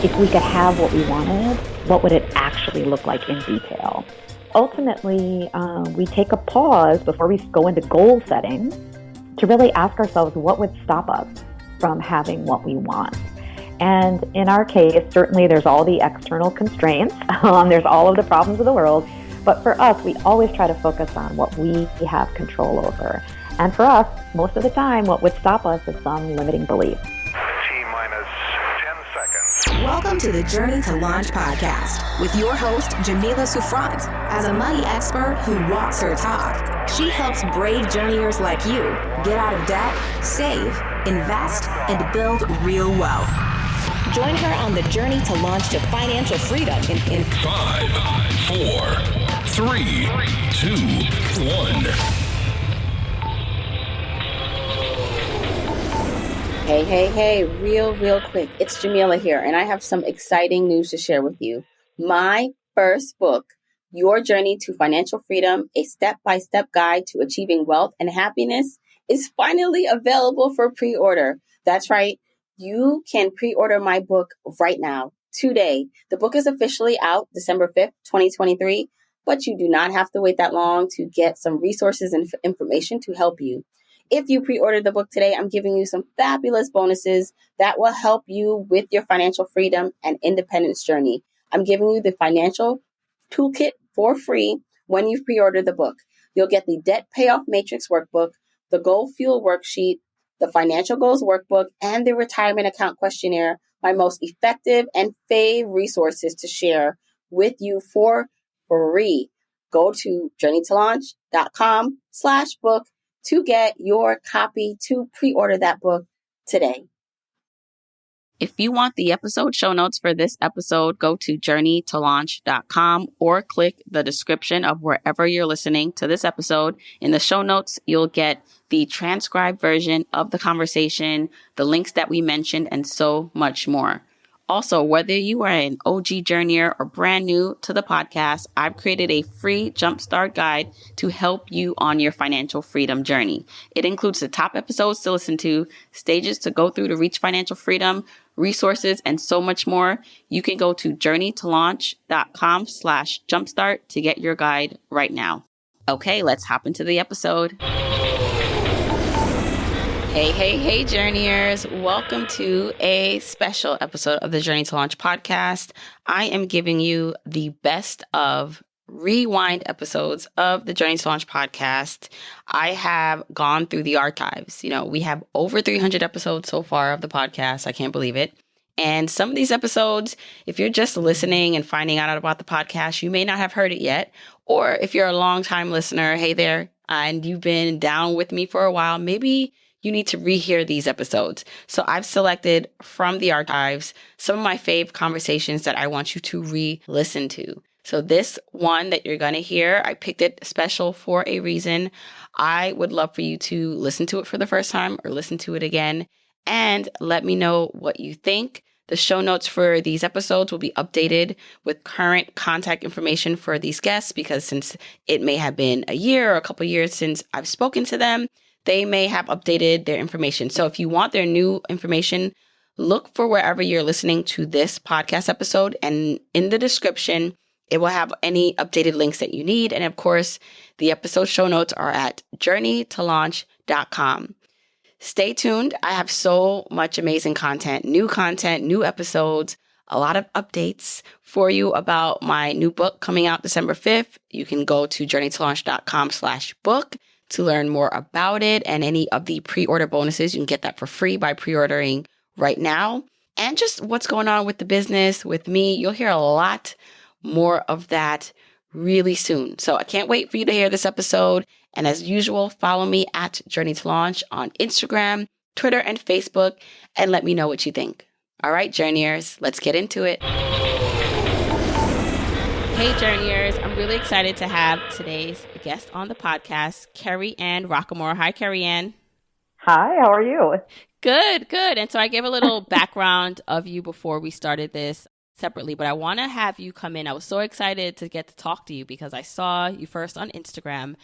if we could have what we wanted, what would it actually look like in detail? Ultimately, we take a pause before we go into goal setting to really ask ourselves what would stop us from having what we want. And in our case, certainly there's all the external constraints, there's all of the problems of the world, but for us, we always try to focus on what we have control over. And for us, most of the time, what would stop us is some limiting belief. T-minus 10 seconds. Welcome to the Journey to Launch podcast with your host, Jamila Souffrant. As a money expert who walks her talk, she helps brave journeyers like you get out of debt, save, invest, and build real wealth. Join her on the journey to launch to financial freedom in 5, 4, 3, 2, 1. Hey, real quick. It's Jamila here, and I have some exciting news to share with you. My first book, Your Journey to Financial Freedom, a step-by-step guide to achieving wealth and happiness, is finally available for pre-order. That's right. You can pre-order my book right now, today. The book is officially out December 5th, 2023, but you do not have to wait that long to get some resources and information to help you. If you pre-order the book today, I'm giving you some fabulous bonuses that will help you with your financial freedom and independence journey. I'm giving you the financial toolkit for free when you pre-order the book. You'll get the debt payoff matrix workbook, the goal fuel worksheet, the financial goals workbook, and the retirement account questionnaire, my most effective and fave resources to share with you for free. Go to journeytolaunch.com/book to get your copy to pre-order that book today. If you want the episode show notes for this episode, go to journeytolaunch.com or click the description of wherever you're listening to this episode. In the show notes, you'll get the transcribed version of the conversation, the links that we mentioned, and so much more. Also, whether you are an OG journeyer or brand new to the podcast, I've created a free jumpstart guide to help you on your financial freedom journey. It includes the top episodes to listen to, stages to go through to reach financial freedom, resources, and so much more. You can go to journeytolaunch.com/jumpstart to get your guide right now. Okay, let's hop into the episode. Hey, journeyers. Welcome to a special episode of the Journey to Launch podcast. I am giving you the best of rewind episodes of the Journey to Launch podcast. I have gone through the archives. We have over 300 episodes so far of the podcast. I can't believe it. And some of these episodes, if you're just listening and finding out about the podcast, you may not have heard it yet. Or if you're a longtime listener, hey there, and you've been down with me for a while, maybe you need to rehear these episodes. So I've selected from the archives some of my fave conversations that I want you to re-listen to. So this one that you're going to hear, I picked it special for a reason. I would love for you to listen to it for the first time or listen to it again and let me know what you think. The show notes for these episodes will be updated with current contact information for these guests because since it may have been a year or a couple years since I've spoken to them, they may have updated their information. So if you want their new information, look for wherever you're listening to this podcast episode. And in the description, it will have any updated links that you need. And of course, the episode show notes are at journeytolaunch.com. Stay tuned. I have so much amazing content, new episodes, a lot of updates for you about my new book coming out December 5th. You can go to journeytolaunch.com/book to learn more about it and any of the pre-order bonuses. You can get that for free by pre-ordering right now. And just what's going on with the business, with me. You'll hear a lot more of that really soon. So I can't wait for you to hear this episode. And as usual, follow me at Journey to Launch on Instagram, Twitter, and Facebook, and let me know what you think. All right, journeyers, let's get into it. Hey, journeyers. I'm really excited to have today's guest on the podcast, Kerry Ann Rockquemore. Hi, Kerry Ann. Hi, how are you? Good. And so I gave a little background of you before we started this separately, but I want to have you come in. I was so excited to get to talk to you because I saw you first on Instagram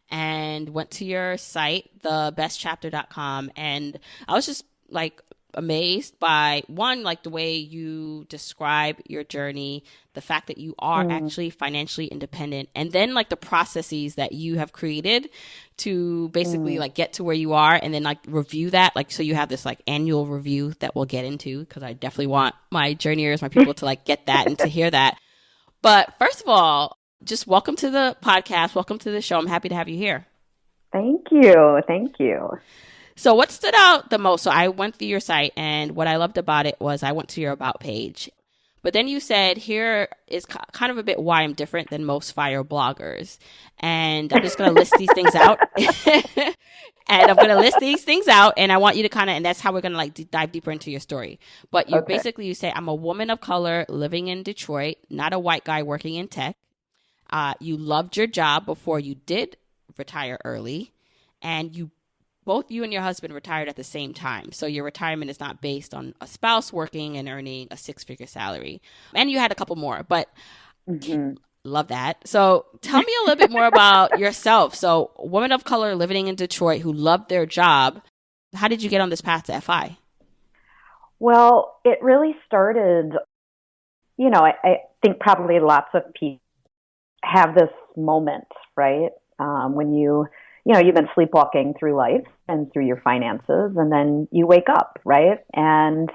and went to your site, thebestchapter.com, and I was just like amazed by one, like the way you describe your journey, the fact that you are actually financially independent, and then like the processes that you have created to basically like get to where you are, and then like review that. Like, so you have this like annual review that we'll get into, because I definitely want my journeyers, my people to like get that and to hear that. But first of all, just welcome to the podcast. Welcome to the show. I'm happy to have you here. Thank you. Thank you. So what stood out the most? So I went through your site, and what I loved about it was I went to your About page. But then you said, here is kind of a bit why I'm different than most FIRE bloggers. And I'm just going to list these things out. And I'm going to list these things out, and I want you to kind of, and that's how we're going to like dive deeper into your story. But you basically, you say, I'm a woman of color living in Detroit, not a white guy working in tech. You loved your job before you did retire early, and both you and your husband retired at the same time. So your retirement is not based on a spouse working and earning a six-figure salary. And you had a couple more, but love that. So tell me a little bit more about yourself. So woman of color living in Detroit who loved their job. How did you get on this path to FI? Well, it really started, I think probably lots of people have this moment, right? When you've been sleepwalking through life and through your finances, and then you wake up, right? And,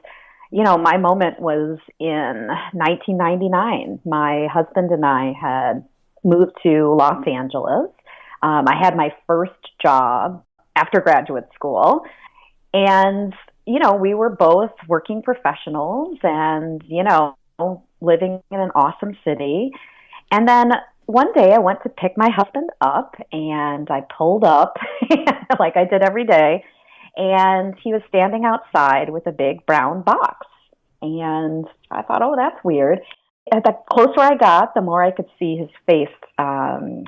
my moment was in 1999. My husband and I had moved to Los Angeles. I had my first job after graduate school. And, we were both working professionals and, living in an awesome city. And then one day I went to pick my husband up, and I pulled up like I did every day, and he was standing outside with a big brown box. And I thought, oh, that's weird. And the closer I got, the more I could see his face.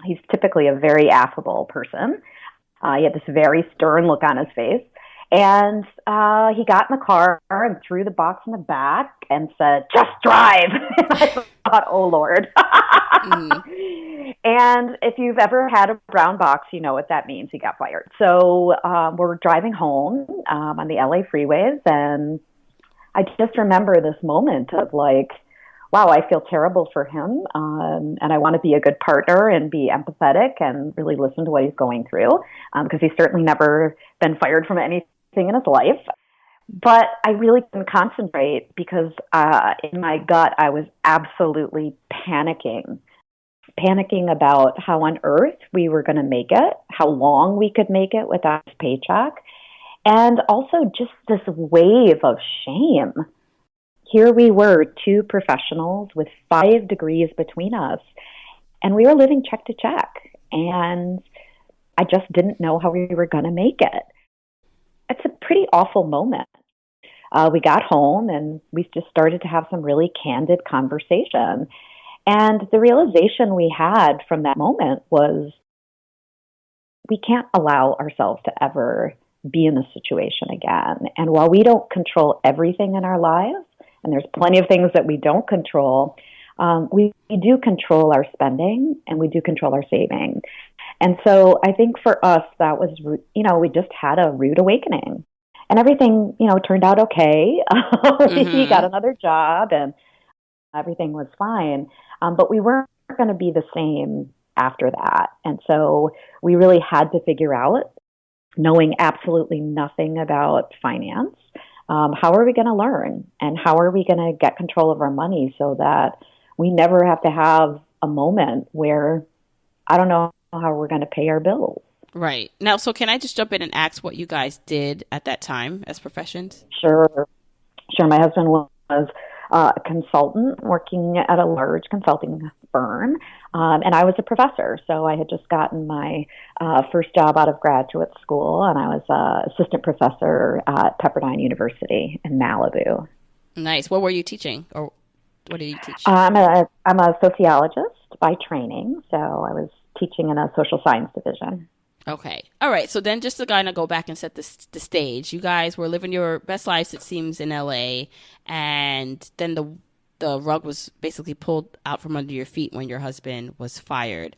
He's typically a very affable person. He had this very stern look on his face. And he got in the car and threw the box in the back and said, "Just drive." And I thought, oh, Lord. And if you've ever had a brown box, you know what that means. He got fired. So we're driving home on the LA freeways, and I just remember this moment of like, wow, I feel terrible for him, and I want to be a good partner and be empathetic and really listen to what he's going through, because he's certainly never been fired from anything in his life. But I really couldn't concentrate because in my gut, I was absolutely panicking about how on earth we were going to make it, how long we could make it without his paycheck, and also just this wave of shame. Here we were, two professionals with 5 degrees between us, and we were living check to check, and I just didn't know how we were going to make it. It's a pretty awful moment. We got home, and we just started to have some really candid conversation. And the realization we had from that moment was we can't allow ourselves to ever be in this situation again. And while we don't control everything in our lives, and there's plenty of things that we don't control, we do control our spending, and we do control our saving. And so I think for us, that was, we just had a rude awakening. And everything, turned out okay. He got another job, and everything was fine. But we weren't going to be the same after that. And so we really had to figure out, knowing absolutely nothing about finance, how are we going to learn, and how are we going to get control of our money so that we never have to have a moment where I don't know how we're going to pay our bills. Right. Now, so can I just jump in and ask what you guys did at that time as professions? Sure. My husband was a consultant working at a large consulting firm, and I was a professor. So I had just gotten my first job out of graduate school, and I was an assistant professor at Pepperdine University in Malibu. Nice. What were you teaching, or what did you teach? I'm a sociologist by training, so I was teaching in a social science division. Okay. All right. So then just to kind of go back and set the stage, you guys were living your best lives, it seems, in LA. And then the rug was basically pulled out from under your feet when your husband was fired.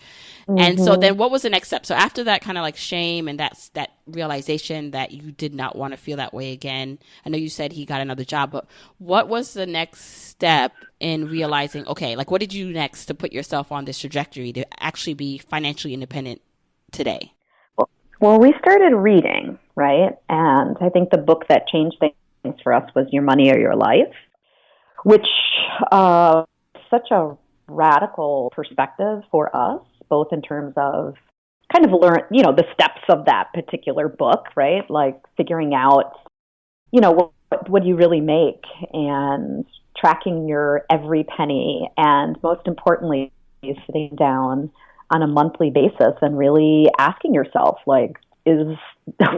And so then what was the next step? So after that kind of like shame and that realization that you did not want to feel that way again, I know you said he got another job, but what was the next step in realizing, okay, like what did you do next to put yourself on this trajectory to actually be financially independent today? Well, we started reading, right? And I think the book that changed things for us was Your Money or Your Life, which such a radical perspective for us, both in terms of kind of the steps of that particular book, right? Like figuring out, what do you really make and tracking your every penny, and most importantly, sitting down on a monthly basis and really asking yourself, like, is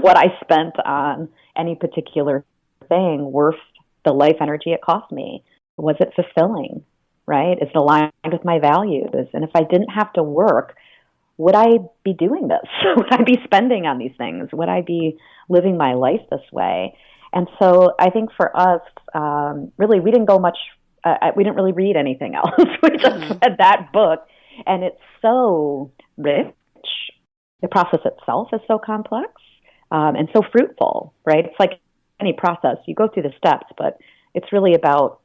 what I spent on any particular thing worth the life energy it cost me? Was it fulfilling, right? Is it aligned with my values? And if I didn't have to work, would I be doing this? Would I be spending on these things? Would I be living my life this way? And so I think for us, really, we didn't go much, we didn't really read anything else. We just read that book, and it's so rich. The process itself is so complex and so fruitful, right? It's like any process. You go through the steps, but it's really about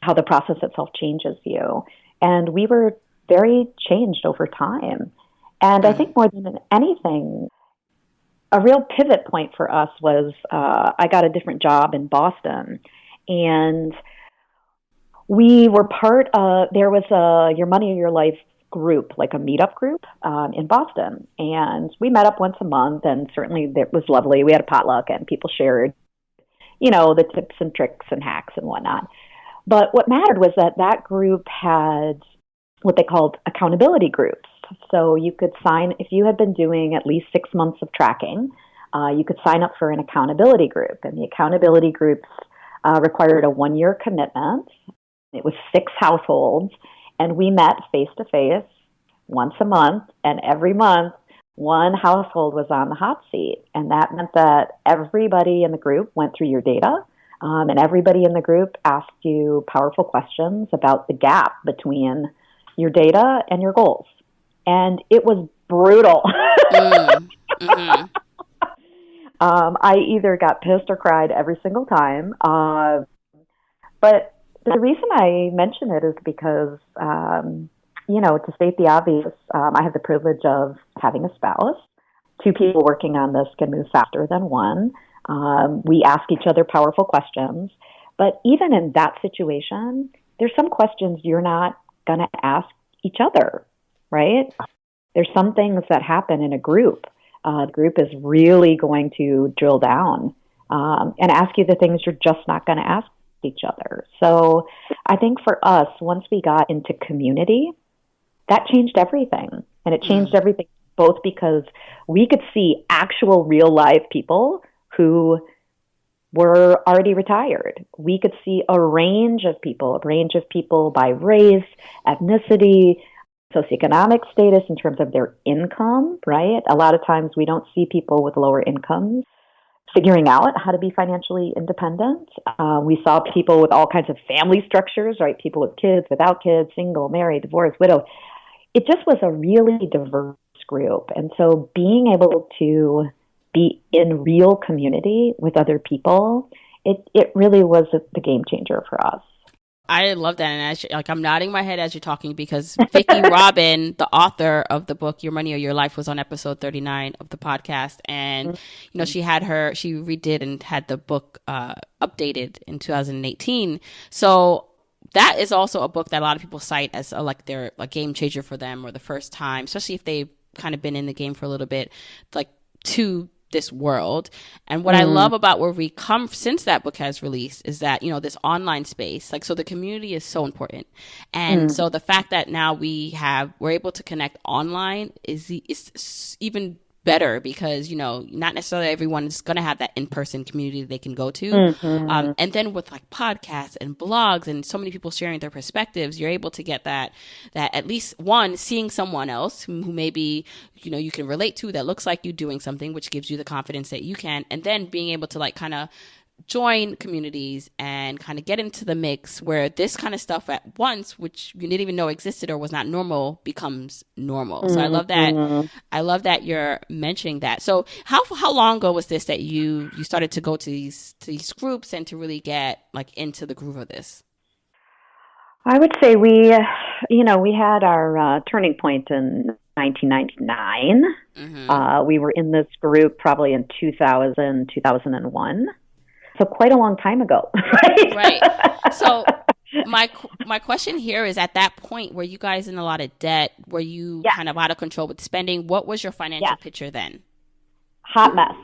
how the process itself changes you. And we were very changed over time. And I think more than anything, a real pivot point for us was I got a different job in Boston, and we were part of, there was a Your Money or Your Life group, like a meetup group in Boston. And we met up once a month, and certainly it was lovely. We had a potluck and people shared, the tips and tricks and hacks and whatnot. But what mattered was that group had what they called accountability groups. So you could sign, if you had been doing at least 6 months of tracking, you could sign up for an accountability group. And the accountability groups required a 1-year commitment. It was 6 households. And we met face-to-face once a month, and every month, one household was on the hot seat. And that meant that everybody in the group went through your data, and everybody in the group asked you powerful questions about the gap between your data and your goals. And it was brutal. I either got pissed or cried every single time. But the reason I mention it is because, to state the obvious, I have the privilege of having a spouse. 2 people working on this can move faster than one. We ask each other powerful questions. But even in that situation, there's some questions you're not going to ask each other, right? There's some things that happen in a group. The group is really going to drill down and ask you the things you're just not going to ask each other. So I think for us, once we got into community, that changed everything. And it changed everything both because we could see actual real life people who were already retired. We could see a range of people by race, ethnicity, socioeconomic status in terms of their income, right? A lot of times we don't see people with lower incomes figuring out how to be financially independent. We saw people with all kinds of family structures, right? People with kids, without kids, single, married, divorced, widowed. It just was a really diverse group. And so being able to be in real community with other people, it really was the game changer for us. I love that. And I'm nodding my head as you're talking because Vicki Robin, the author of the book, Your Money or Your Life, was on episode 39 of the podcast. And, she redid and had the book updated in 2018. So that is also a book that a lot of people cite as they're a game changer for them or the first time, especially if they've kind of been in the game for a little bit, to this world. And what I love about where we come since that book has released is that, this online space, so the community is so important. And so the fact that now we're able to connect online is even better because, not necessarily everyone is going to have that in-person community they can go to. And then with podcasts and blogs and so many people sharing their perspectives, you're able to get that at least one, seeing someone else who maybe, you can relate to that looks like you doing something, which gives you the confidence that you can. And then being able to kind of join communities and kind of get into the mix where this kind of stuff at once, which you didn't even know existed or was not normal, becomes normal. So I love that. I love that you're mentioning that. So how long ago was this that you started to go to these groups and to really get like into the groove of this? I would say we had our turning point in 1999. We were in this group probably in 2000, 2001. So quite a long time ago, right? Right. So my question here is, at that point, were you guys in a lot of debt? Were you kind of out of control with spending? What was your financial picture then? Hot mess.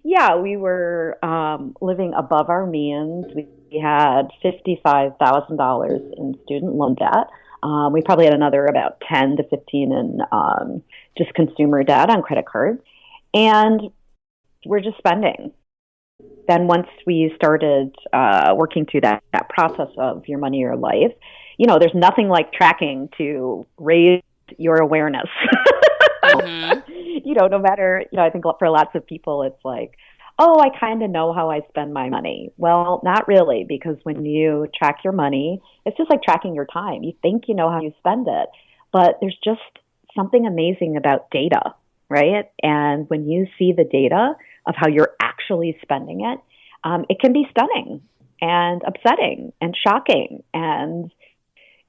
Yeah, we were living above our means. We had $55,000 in student loan debt. We probably had another about 10 to 15 in just consumer debt on credit cards. And we're just spending. Then once we started working through that process of your money, your life, there's nothing like tracking to raise your awareness. No matter, I think for lots of people, it's like, oh, I kind of know how I spend my money. Well, not really, because when you track your money, it's just like tracking your time. You think you know how you spend it, but there's just something amazing about data. Right? And when you see the data of how you're actually spending it, it can be stunning and upsetting and shocking. And,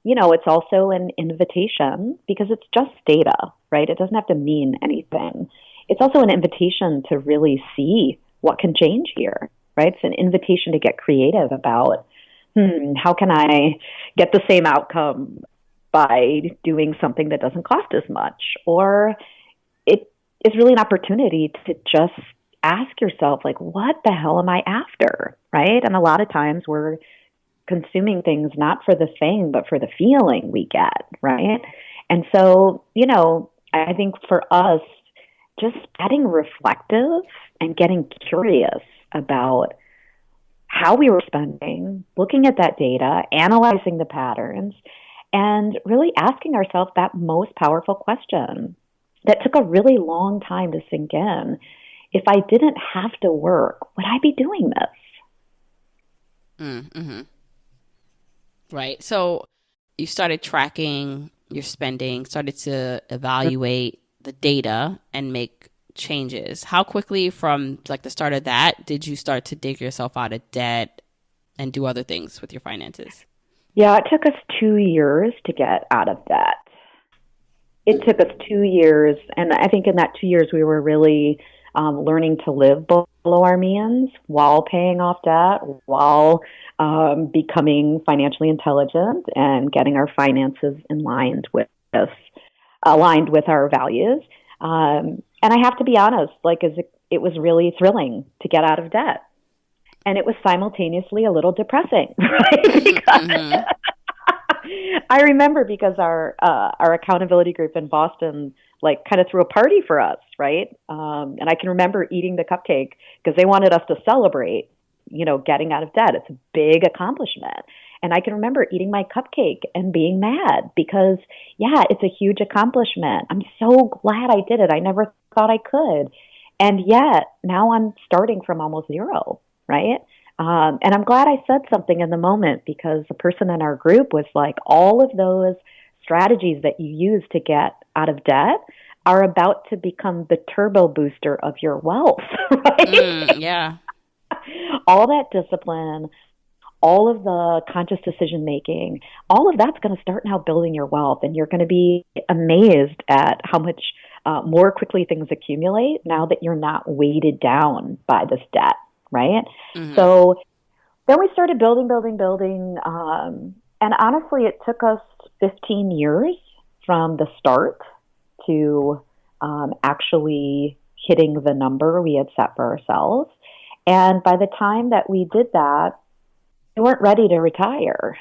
it's also an invitation because it's just data, right? It doesn't have to mean anything. It's also an invitation to really see what can change here, right? It's an invitation to get creative about, how can I get the same outcome by doing something that doesn't cost as much? Or it's really an opportunity to just ask yourself, like, what the hell am I after, right? And a lot of times we're consuming things not for the thing, but for the feeling we get, right? And so, I think for us, just getting reflective and getting curious about how we were spending, looking at that data, analyzing the patterns, and really asking ourselves that most powerful question that took a really long time to sink in. If I didn't have to work, would I be doing this? Right. So you started tracking your spending, started to evaluate the data and make changes. How quickly from like the start of that did you start to dig yourself out of debt and do other things with your finances? Yeah, it took us 2 years to get out of debt. It took us 2 years, and I think in that 2 years we were really learning to live below our means while paying off debt, while becoming financially intelligent and getting our finances aligned with our values. And I have to be honest, it was really thrilling to get out of debt. And it was simultaneously a little depressing, right? Because I remember because our accountability group in Boston kind of threw a party for us, right? And I can remember eating the cupcake because they wanted us to celebrate, getting out of debt. It's a big accomplishment. And I can remember eating my cupcake and being mad because, it's a huge accomplishment. I'm so glad I did it. I never thought I could. And yet now I'm starting from almost zero, right? And I'm glad I said something in the moment because the person in our group was like, all of those strategies that you use to get out of debt are about to become the turbo booster of your wealth, right? Yeah. All that discipline, all of the conscious decision making, all of that's going to start now building your wealth, and you're going to be amazed at how much more quickly things accumulate now that you're not weighted down by this debt, right? So then we started building. And honestly, it took us 15 years from the start to actually hitting the number we had set for ourselves. And by the time that we did that, we weren't ready to retire.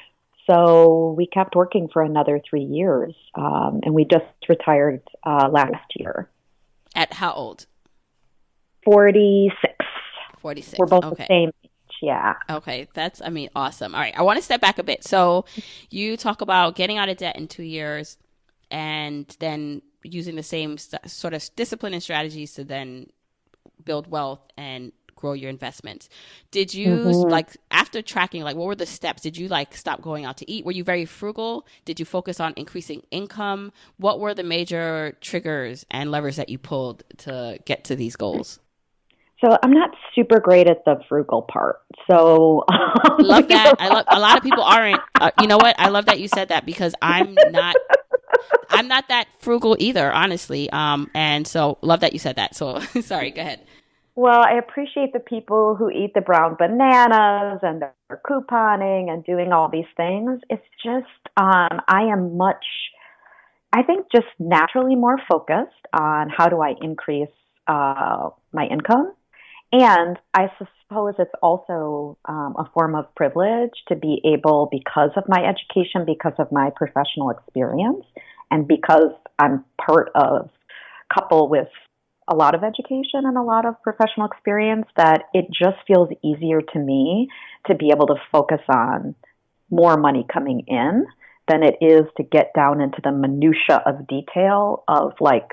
So we kept working for another 3 years. And we just retired last year. At how old? 46. 46. We're both the same age, yeah. Okay, that's, awesome. All right, I want to step back a bit. So you talk about getting out of debt in 2 years and then using the same sort of discipline and strategies to then build wealth and grow your investments. Did you like, after tracking, like what were the steps? Did you like stop going out to eat? Were you very frugal? Did you focus on increasing income? What were the major triggers and levers that you pulled to get to these goals? So I'm not super great at the frugal part. So love that. I love, a lot of people aren't. You know what? I love that you said that, because I'm not that frugal either, honestly. And so love that you said that. So sorry, go ahead. Well, I appreciate the people who eat the brown bananas and they're couponing and doing all these things. It's just, I am I think just naturally more focused on how do I increase my income. And I suppose it's also a form of privilege to be able, because of my education, because of my professional experience, and because I'm couple with a lot of education and a lot of professional experience, that it just feels easier to me to be able to focus on more money coming in than it is to get down into the minutia of detail of, like,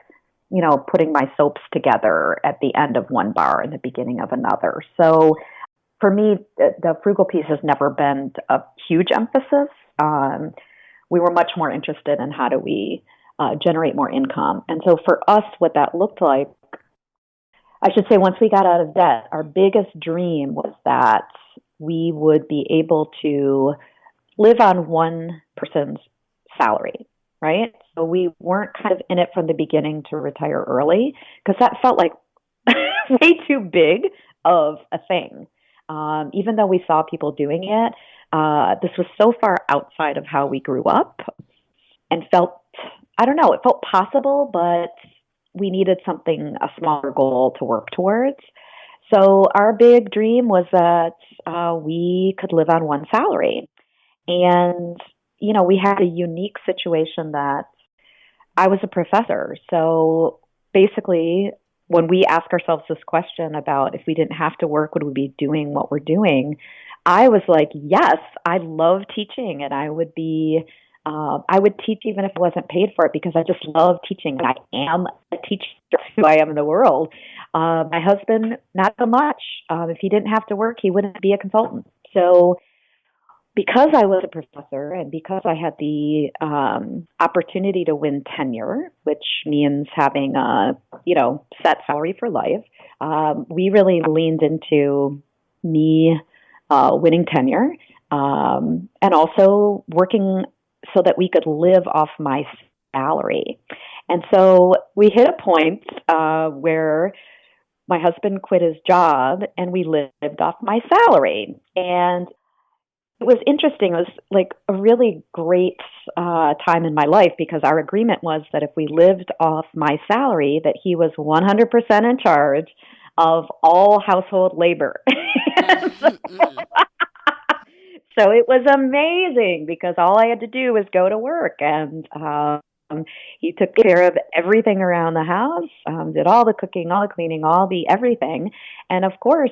you know, putting my soaps together at the end of one bar and the beginning of another. So for me, the frugal piece has never been a huge emphasis. We were much more interested in how do we generate more income. And so for us, what that looked like, I should say, once we got out of debt, our biggest dream was that we would be able to live on one person's salary, right? So we weren't kind of in it from the beginning to retire early, because that felt like way too big of a thing. Even though we saw people doing it, this was so far outside of how we grew up and felt, I don't know, it felt possible, but we needed a smaller goal to work towards. So our big dream was that we could live on one salary. And, you know, we had a unique situation that I was a professor. So basically, when we ask ourselves this question about if we didn't have to work, would we be doing what we're doing? I was like, yes, I love teaching, and I would teach even if I wasn't paid for it, because I just love teaching, and I am a teacher who I am in the world. My husband, not so much. If he didn't have to work, he wouldn't be a consultant. So because I was a professor and because I had the opportunity to win tenure, which means having a, set salary for life, we really leaned into me winning tenure and also working so that we could live off my salary. And so we hit a point where my husband quit his job and we lived off my salary. And it was interesting. It was like a really great time in my life, because our agreement was that if we lived off my salary, that he was 100% in charge of all household labor. So it was amazing, because all I had to do was go to work, and he took care of everything around the house, did all the cooking, all the cleaning, all the everything. And of course,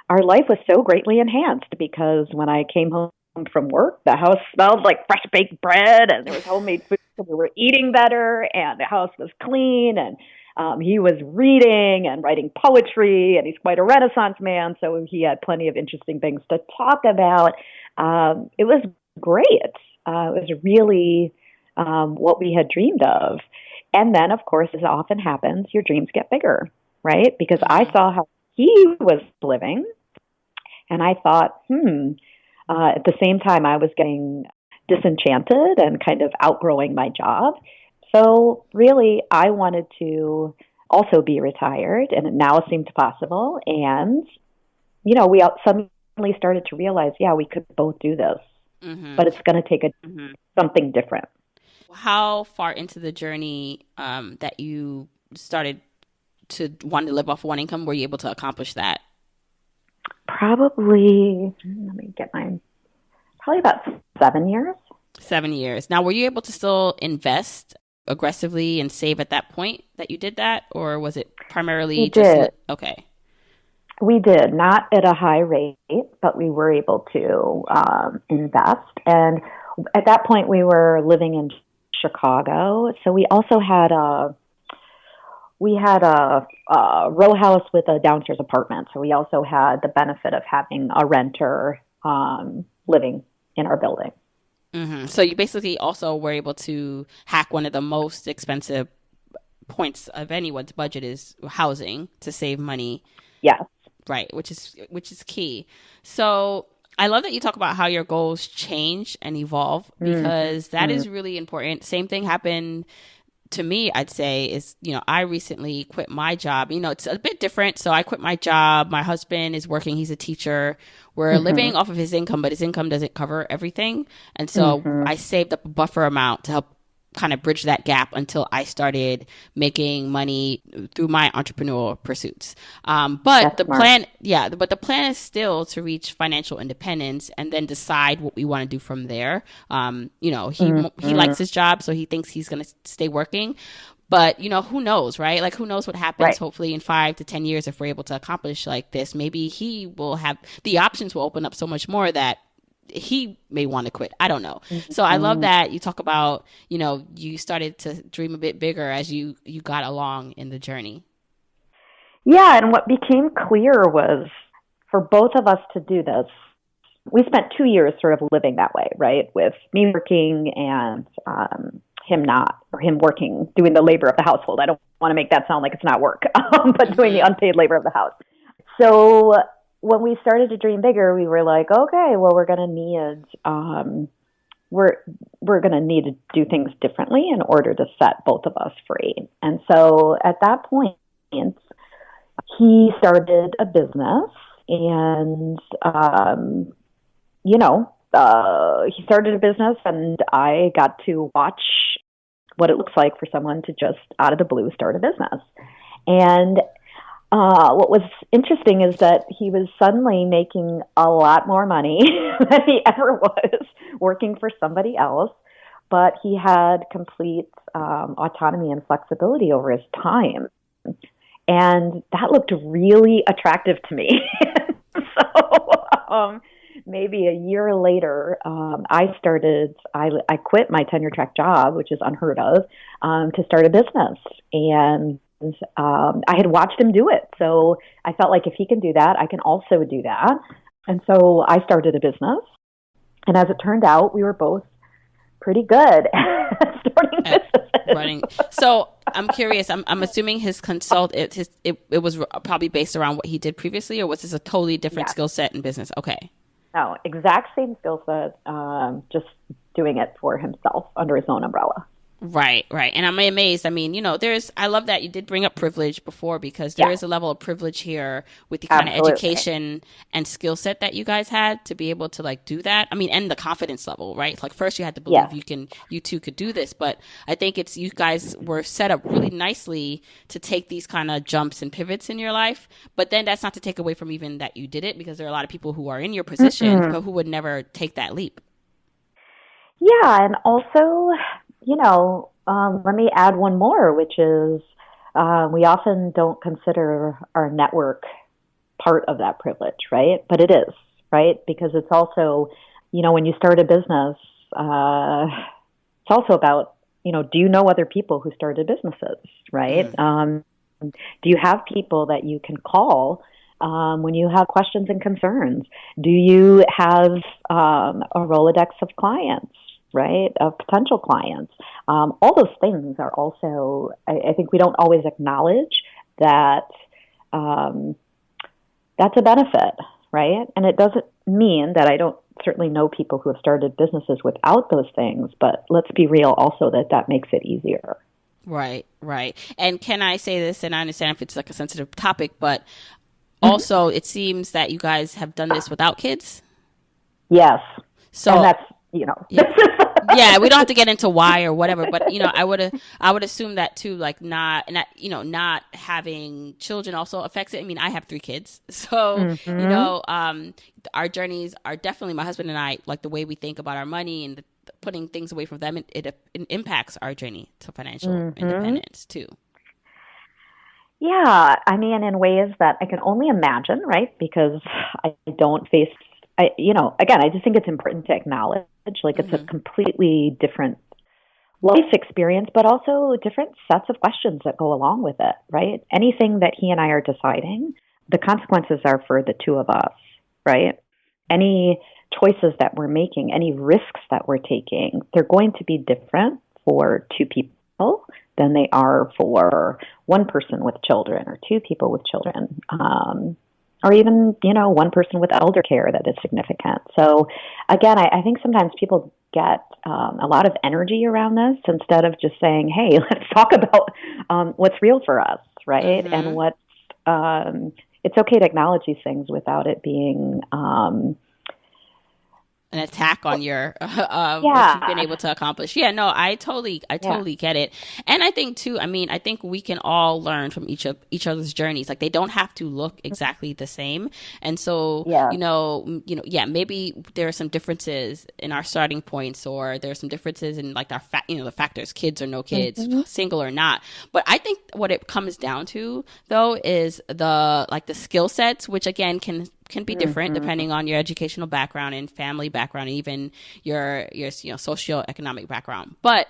our life was so greatly enhanced, because when I came home from work, the house smelled like fresh baked bread, and there was homemade food, so we were eating better, and the house was clean, and he was reading and writing poetry, and he's quite a Renaissance man, so he had plenty of interesting things to talk about. It was great. It was really what we had dreamed of. And then, of course, as often happens, your dreams get bigger, right? Because I saw how he was living, and I thought, at the same time I was getting disenchanted and kind of outgrowing my job. So really, I wanted to also be retired, and it now seemed possible. And, we suddenly started to realize, we could both do this, but it's going to take something different. How far into the journey that you started to want to live off one income were you able to accomplish that? Probably about 7 years. 7 years. Now, were you able to still invest aggressively and save at that point that you did that, or was it primarily okay? We did, not at a high rate, but we were able to invest. And at that point, we were living in Chicago, so we also had we had a row house with a downstairs apartment. So we also had the benefit of having a renter living in our building. Mm-hmm. So you basically also were able to hack one of the most expensive points of anyone's budget is housing to save money. Yes. Right, which is key. So I love that you talk about how your goals change and evolve because that is really important. Same thing happened to me, I'd say, is, I recently quit my job. It's a bit different. So I quit my job. My husband is working. He's a teacher. We're living off of his income, but his income doesn't cover everything. And so I saved up a buffer amount to help kind of bridge that gap until I started making money through my entrepreneurial pursuits. But the plan is still to reach financial independence and then decide what we want to do from there. He likes his job, so he thinks he's going to stay working. But, who knows, right? Like, who knows what happens, right. Hopefully in 5 to 10 years, if we're able to accomplish like this, maybe he will have the options will open up so much more that he may want to quit. I don't know. So I love that you talk about, you started to dream a bit bigger as you got along in the journey. Yeah. And what became clear was for both of us to do this, we spent 2 years sort of living that way, right? With me working and him working, doing the labor of the household. I don't want to make that sound like it's not work, but doing the unpaid labor of the house. So when we started to dream bigger, we were like, okay, well, we're going to need to do things differently in order to set both of us free. And so at that point, he started a business, and he started a business, and I got to watch what it looks like for someone to just out of the blue start a business. And what was interesting is that he was suddenly making a lot more money than he ever was working for somebody else, but he had complete autonomy and flexibility over his time. And that looked really attractive to me. So maybe a year later, I quit my tenure track job, which is unheard of, to start a business. And I had watched him do it. So I felt like if he can do that, I can also do that. And so I started a business. And as it turned out, we were both pretty good at starting businesses. Running. So I'm curious, I'm assuming his it was probably based around what he did previously, or was this a totally different skill set in business? Okay. No, exact same skill set, just doing it for himself under his own umbrella. Right. And I'm amazed. I mean, I love that you did bring up privilege before, because there is a level of privilege here with the kind of education and skill set that you guys had to be able to like do that. I mean, and the confidence level, right? Like first you had to believe you two could do this, but I think you guys were set up really nicely to take these kind of jumps and pivots in your life. But then that's not to take away from even that you did it, because there are a lot of people who are in your position but who would never take that leap. Yeah. And also, let me add one more, which is we often don't consider our network part of that privilege, right? But it is, right? Because it's also, when you start a business, it's also about, do you know other people who started businesses, right? Do you have people that you can call when you have questions and concerns? Do you have a Rolodex of clients? Right, of potential clients. All those things are also, I think we don't always acknowledge that that's a benefit, right? And it doesn't mean that I don't certainly know people who have started businesses without those things, but let's be real also that makes it easier. Right. And can I say this, and I understand if it's like a sensitive topic, but also it seems that you guys have done this without kids? Yes. So and that's, yeah, we don't have to get into why or whatever, but I would assume that too, like not having children also affects it. I mean, I have 3 kids, so our journeys are definitely, my husband and I, like the way we think about our money and putting things away from them, it impacts our journey to financial independence too. Yeah, I mean, in ways that I can only imagine, right? Because I don't face. Again, I just think it's important to acknowledge, like it's a completely different life experience, but also different sets of questions that go along with it, right? Anything that he and I are deciding, the consequences are for the two of us, right? Any choices that we're making, any risks that we're taking, they're going to be different for two people than they are for one person with children or two people with children, or even, one person with elder care that is significant. So again, I think sometimes people get a lot of energy around this instead of just saying, hey, let's talk about what's real for us, right? Mm-hmm. And what's, it's okay to acknowledge these things without it being an attack on your what you've been able to accomplish. Yeah, no, I totally get it. And I think too, I think we can all learn from each other's journeys. Like, they don't have to look exactly the same. And so, maybe there are some differences in our starting points, or there's some differences in like our the factors, kids or no kids, single or not. But I think what it comes down to though is the skill sets, which again can be different depending on your educational background and family background, and even your socioeconomic background. But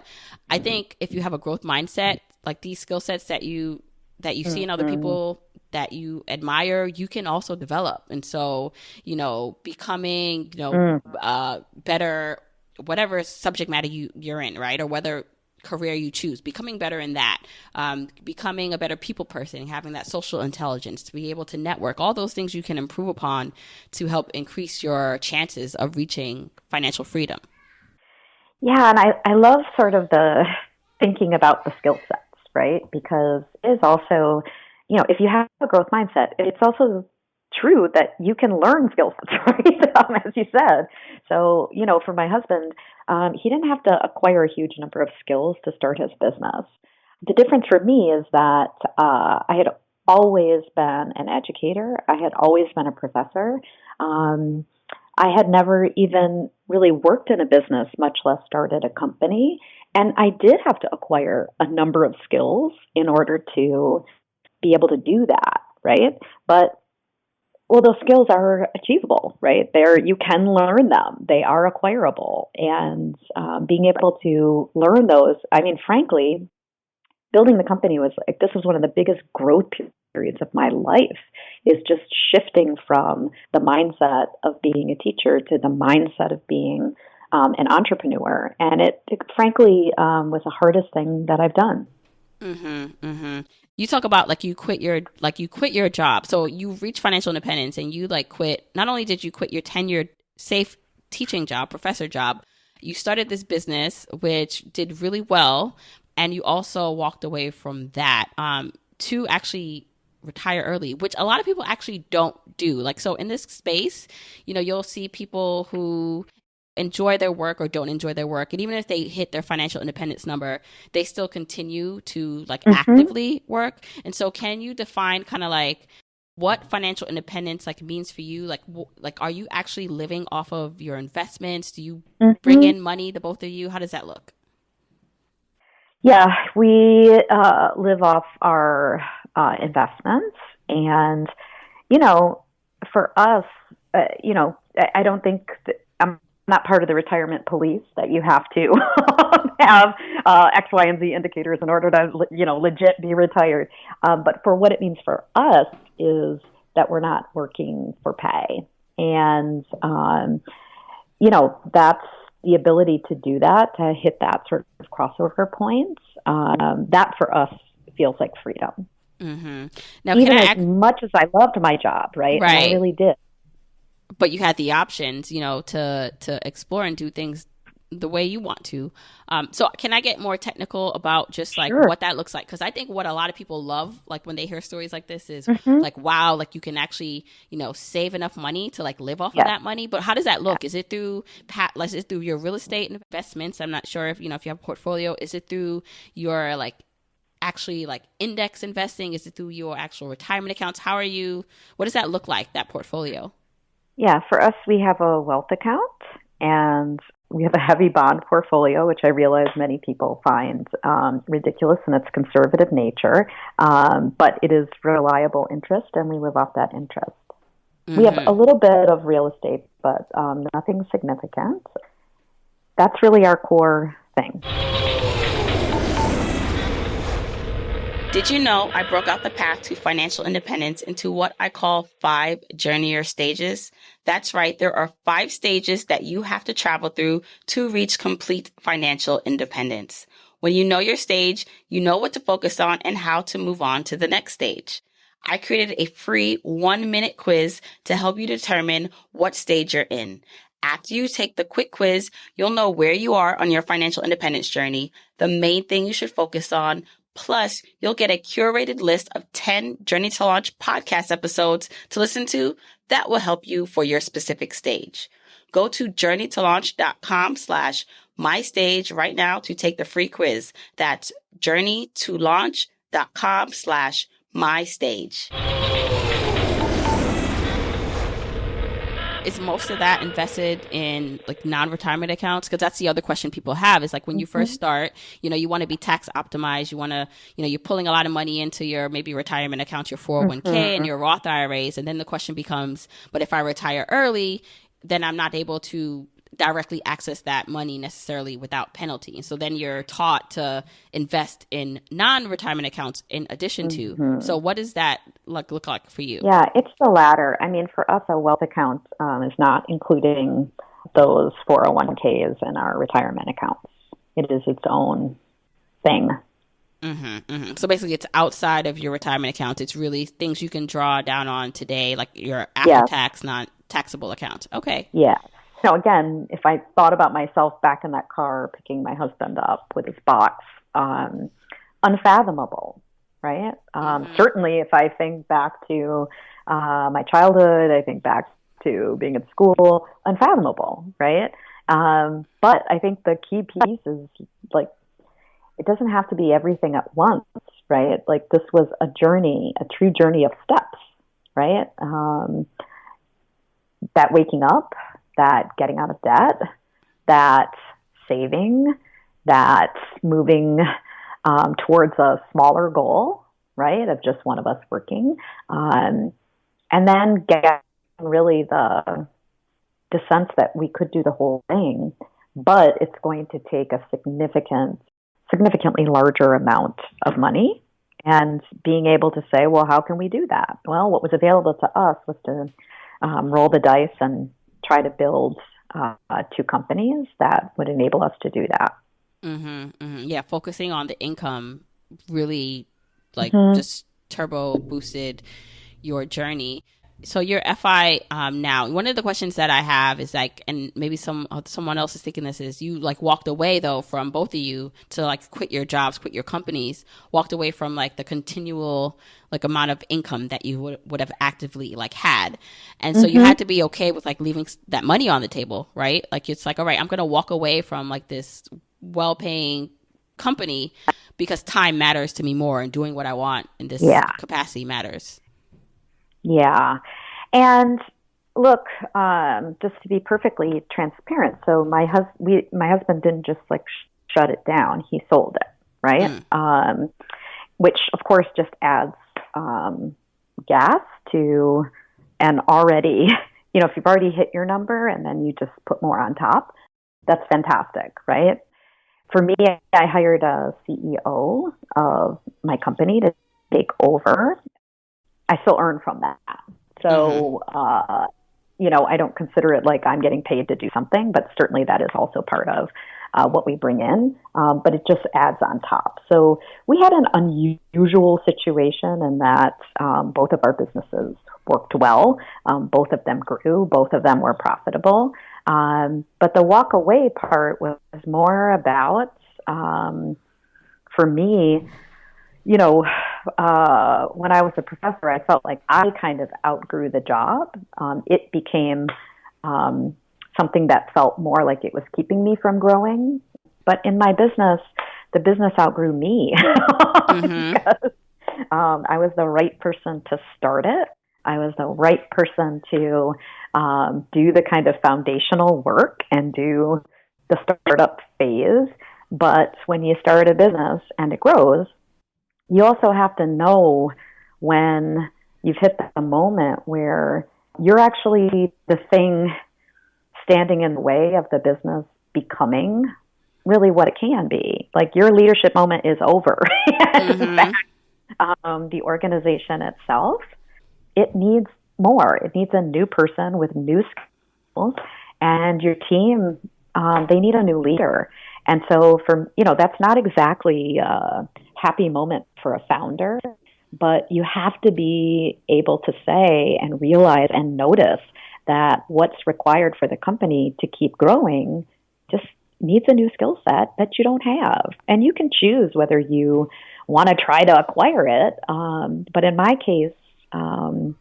I think if you have a growth mindset, like these skill sets that you see in other people that you admire, you can also develop. And so, becoming, better, whatever subject matter you're in, right? Or whether career you choose, becoming better in that, becoming a better people person, having that social intelligence to be able to network, all those things you can improve upon to help increase your chances of reaching financial freedom. Yeah, and I love sort of the thinking about the skill sets, right? Because it is also, if you have a growth mindset, it's also true that you can learn skill sets, right? As you said. So, for my husband, he didn't have to acquire a huge number of skills to start his business. The difference for me is that I had always been an educator. I had always been a professor. I had never even really worked in a business, much less started a company. And I did have to acquire a number of skills in order to be able to do that, right? But those skills are achievable, right? You can learn them. They are acquirable. And being able to learn those, frankly, building the company this was one of the biggest growth periods of my life, is just shifting from the mindset of being a teacher to the mindset of being an entrepreneur. And it frankly was the hardest thing that I've done. Mm-hmm, mm-hmm. You talk about you quit your job. So you reach financial independence and you quit. Not only did you quit your tenured, safe teaching job, professor job, you started this business, which did really well. And you also walked away from that to actually retire early, which a lot of people actually don't do. So in this space, you'll see people who enjoy their work or don't enjoy their work. And even if they hit their financial independence number, they still continue to actively work. And so can you define kind of what financial independence means for you? Are you actually living off of your investments? Do you bring in money, the both of you? How does that look? Yeah, we live off our investments. And, for us, I don't think I'm not part of the retirement police that you have to have X, Y, and Z indicators in order to, legit be retired. But for what it means for us is that we're not working for pay. And, that's the ability to do that, to hit that sort of crossover point. That for us feels like freedom. Mm-hmm. Now, even much as I loved my job, right? Right. And I really did. But you had the options, to explore and do things the way you want to. So can I get more technical about just Sure. what that looks like? Because I think what a lot of people love, when they hear stories like this, is wow, you can actually, save enough money to live off of that money. But how does that look? Is it through is it through your real estate investments? I'm not sure if you have a portfolio. Is it through your actually index investing? Is it through your actual retirement accounts? What does that look like, that portfolio? Yeah, for us, we have a wealth account and we have a heavy bond portfolio, which I realize many people find ridiculous in its conservative nature, but it is reliable interest and we live off that interest. Mm-hmm. We have a little bit of real estate, but nothing significant. That's really our core thing. Did you know I broke out the path to financial independence into what I call 5 journeyer stages? That's right. There are 5 stages that you have to travel through to reach complete financial independence. When you know your stage, you know what to focus on and how to move on to the next stage. I created a free 1-minute quiz to help you determine what stage you're in. After you take the quick quiz, you'll know where you are on your financial independence journey, the main thing you should focus on. Plus, you'll get a curated list of 10 Journey to Launch podcast episodes to listen to that will help you for your specific stage. Go to journeytolaunch.com/mystage right now to take the free quiz. That's journeytolaunch.com/mystage. Is most of that invested in like non-retirement accounts? Because that's the other question people have is like when you first start, you want to be tax optimized. You want to, you're pulling a lot of money into your maybe retirement accounts, your 401k and your Roth IRAs. And then the question becomes, but if I retire early, then I'm not able to directly access that money necessarily without penalty. And so then you're taught to invest in non-retirement accounts in addition to. So what does that look like for you? Yeah, it's the latter. I mean, for us, a wealth account is not including those 401ks in our retirement accounts. It is its own thing. So basically it's outside of your retirement account. It's really things you can draw down on today, like your after-tax, non-taxable account. Okay. Yeah. Now, again, if I thought about myself back in that car picking my husband up with his box, unfathomable, right? Certainly, if I think back to my childhood, I think back to being in school, unfathomable, right? But I think the key piece is, like, it doesn't have to be everything at once, right? Like, this was a journey, a true journey of steps, right? That waking up, that getting out of debt, that saving, that moving towards a smaller goal, right, of just one of us working, and then get really the sense that we could do the whole thing, but it's going to take a significantly larger amount of money, and being able to say, well, how can we do that? Well, what was available to us was to roll the dice and try to build 2 companies that would enable us to do that. Yeah, focusing on the income really just turbo boosted your journey. So your FI now, one of the questions that I have is like, and maybe someone else is thinking this is, you like walked away though from both of you to like quit your jobs, quit your companies, walked away from like the continual like amount of income that you would have actively like had. And so you had to be okay with like leaving that money on the table, right? Like it's like, all right, I'm going to walk away from like this well-paying company because time matters to me more and doing what I want in this capacity matters. Yeah. And look, just to be perfectly transparent, so my husband didn't just like shut it down. He sold it, right? Which of course just adds gas to an already, if you've already hit your number and then you just put more on top, that's fantastic, right? For me, I hired a CEO of my company to take over. I still earn from that. So, I don't consider it like I'm getting paid to do something, but certainly that is also part of what we bring in. But it just adds on top. So we had an unusual situation in that both of our businesses worked well. Both of them grew. Both of them were profitable. But the walk away part was more about, for me, when I was a professor, I felt like I kind of outgrew the job. It became something that felt more like it was keeping me from growing. But in my business, the business outgrew me because I was the right person to start it. I was the right person to do the kind of foundational work and do the startup phase. But when you start a business and it grows, you also have to know when you've hit the moment where you're actually the thing standing in the way of the business becoming really what it can be. Like your leadership moment is over. In fact, the organization itself, it needs more. It needs a new person with new skills, and your team, they need a new leader. And so that's not exactly a happy moment for a founder, but you have to be able to say and realize and notice that what's required for the company to keep growing just needs a new skill set that you don't have. And you can choose whether you want to try to acquire it. But in my case, I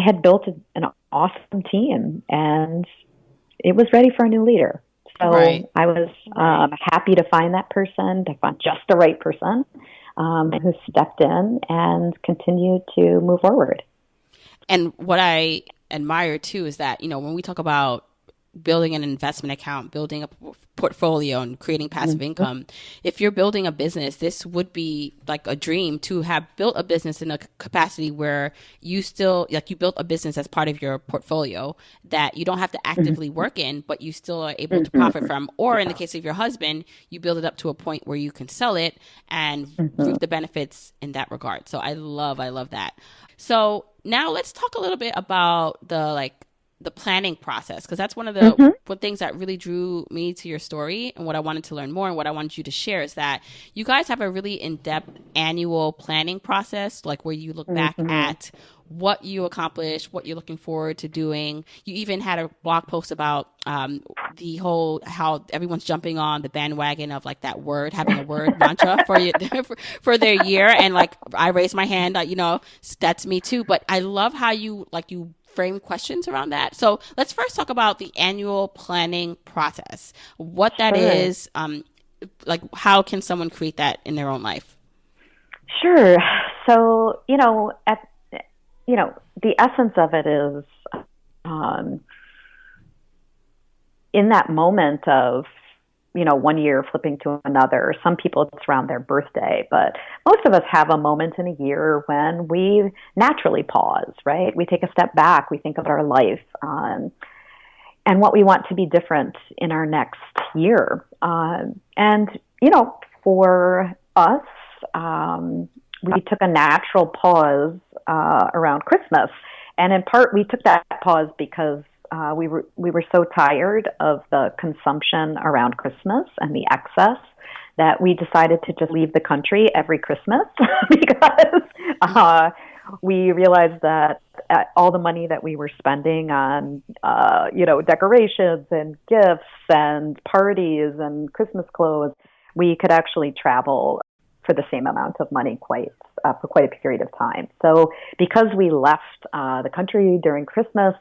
had built an awesome team, and it was ready for a new leader. So I was happy to find that person, to find just the right person who stepped in and continued to move forward. And what I admire too is that, when we talk about building an investment account, building a portfolio, and creating passive income, if you're building a business, this would be like a dream to have built a business in a capacity where you still, like, you built a business as part of your portfolio that you don't have to actively work in, but you still are able to profit from. Or in the case of your husband, you build it up to a point where you can sell it and reap the benefits in that regard. So I love that. So now let's talk a little bit about the planning process, because that's one of the things that really drew me to your story, and what I wanted to learn more and what I wanted you to share is that you guys have a really in-depth annual planning process, like where you look back at what you accomplished, what you're looking forward to doing. You even had a blog post about the whole, how everyone's jumping on the bandwagon of like that word, having a word mantra for their year. And like, I raised my hand, that's me too. But I love how you frame questions around that. So let's first talk about the annual planning process, what that is, like how can someone create that in their own life? Sure. So, the essence of it is in that moment of, one year flipping to another. Some people it's around their birthday, but most of us have a moment in a year when we naturally pause, right? We take a step back, we think about our life and what we want to be different in our next year. For us, we took a natural pause around Christmas. And in part, we took that pause because we were so tired of the consumption around Christmas and the excess that we decided to just leave the country every Christmas because we realized that all the money that we were spending on, decorations and gifts and parties and Christmas clothes, we could actually travel for the same amount of money for quite a period of time. So because we left the country during Christmas,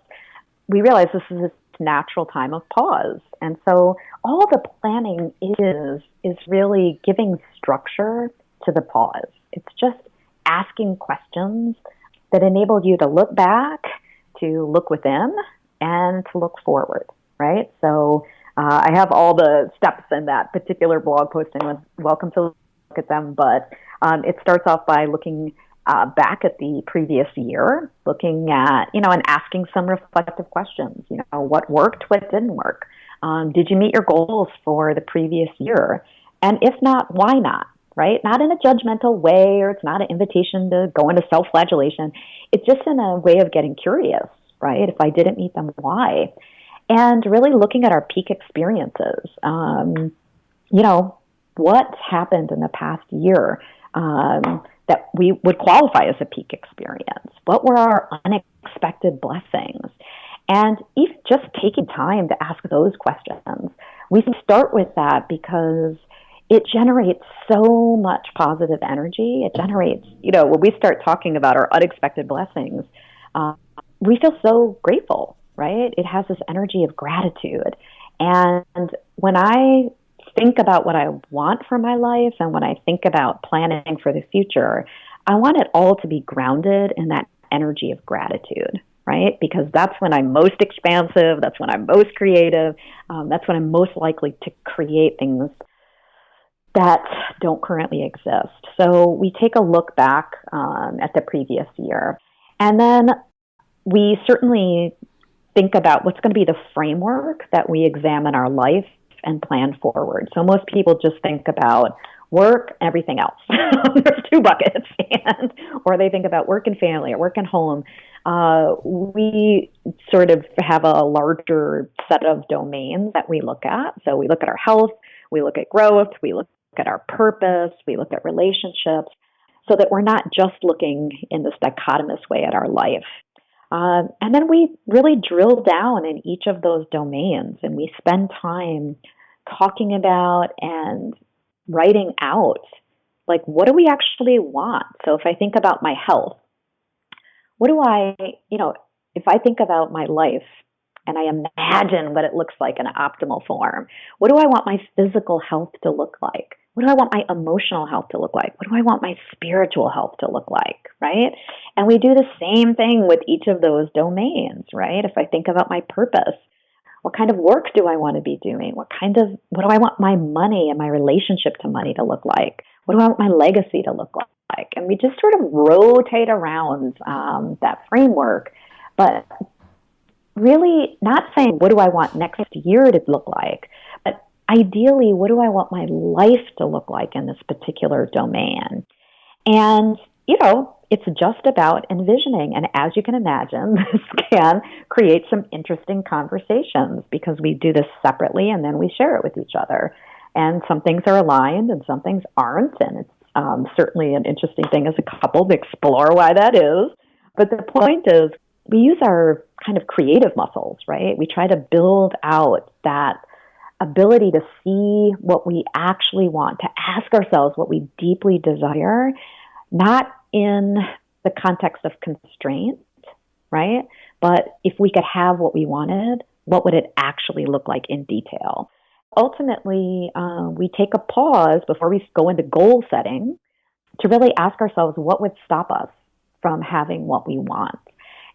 we realized this is a natural time of pause. And so all the planning is really giving structure to the pause. It's just asking questions that enable you to look back, to look within, and to look forward, right? So I have all the steps in that particular blog post, and welcome to look at them. But it starts off by looking back at the previous year, looking at, and asking some reflective questions. What worked, what didn't work? Did you meet your goals for the previous year? And if not, why not? Right? Not in a judgmental way, or it's not an invitation to go into self-flagellation. It's just in a way of getting curious, right? If I didn't meet them, why? And really looking at our peak experiences. What happened in the past year that we would qualify as a peak experience? What were our unexpected blessings? And even just taking time to ask those questions, we can start with that because it generates so much positive energy. It generates, when we start talking about our unexpected blessings, we feel so grateful, right? It has this energy of gratitude. And when I think about what I want for my life, and when I think about planning for the future, I want it all to be grounded in that energy of gratitude, right? Because that's when I'm most expansive, that's when I'm most creative, that's when I'm most likely to create things that don't currently exist. So we take a look back at the previous year, and then we certainly think about what's going to be the framework that we examine our life and plan forward. So most people just think about work, everything else. There's two buckets. Or they think about work and family or work and home. We sort of have a larger set of domains that we look at. So we look at our health, we look at growth, we look at our purpose, we look at relationships, so that we're not just looking in this dichotomous way at our life. And then we really drill down in each of those domains, and we spend time talking about and writing out, like, what do we actually want? So if I think about my health, if I think about my life and I imagine what it looks like in an optimal form, what do I want my physical health to look like? What do I want my emotional health to look like? What do I want my spiritual health to look like, right? And we do the same thing with each of those domains, right? If I think about my purpose, what kind of work do I want to be doing? What do I want my money and my relationship to money to look like? What do I want my legacy to look like? And we just sort of rotate around that framework, but really not saying, what do I want next year to look like? But ideally, what do I want my life to look like in this particular domain? And, it's just about envisioning. And as you can imagine, this can create some interesting conversations because we do this separately and then we share it with each other. And some things are aligned and some things aren't. And it's certainly an interesting thing as a couple to explore why that is. But the point is, we use our kind of creative muscles, right? We try to build out that ability to see what we actually want, to ask ourselves what we deeply desire, not in the context of constraint, right? But if we could have what we wanted, what would it actually look like in detail? Ultimately, we take a pause before we go into goal setting to really ask ourselves what would stop us from having what we want.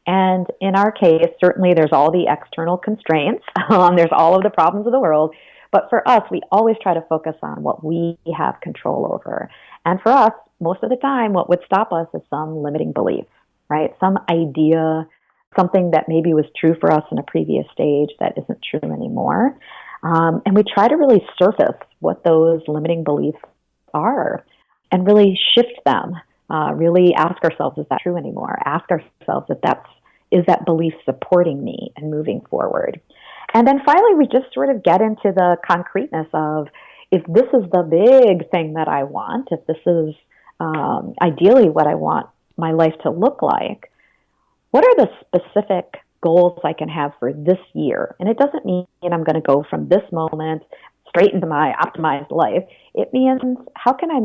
And in our case, certainly there's all the external constraints. There's all of the problems of the world. But for us, we always try to focus on what we have control over. And for us, most of the time, what would stop us is some limiting belief, right? Some idea, something that maybe was true for us in a previous stage that isn't true anymore. And we try to really surface what those limiting beliefs are and really shift them. Really ask ourselves, is that true anymore? Ask ourselves is that belief supporting me and moving forward? And then finally, we just sort of get into the concreteness of, if this is the big thing that I want, if this is ideally what I want my life to look like, what are the specific goals I can have for this year? And it doesn't mean I'm going to go from this moment straight into my optimized life. It means, how can I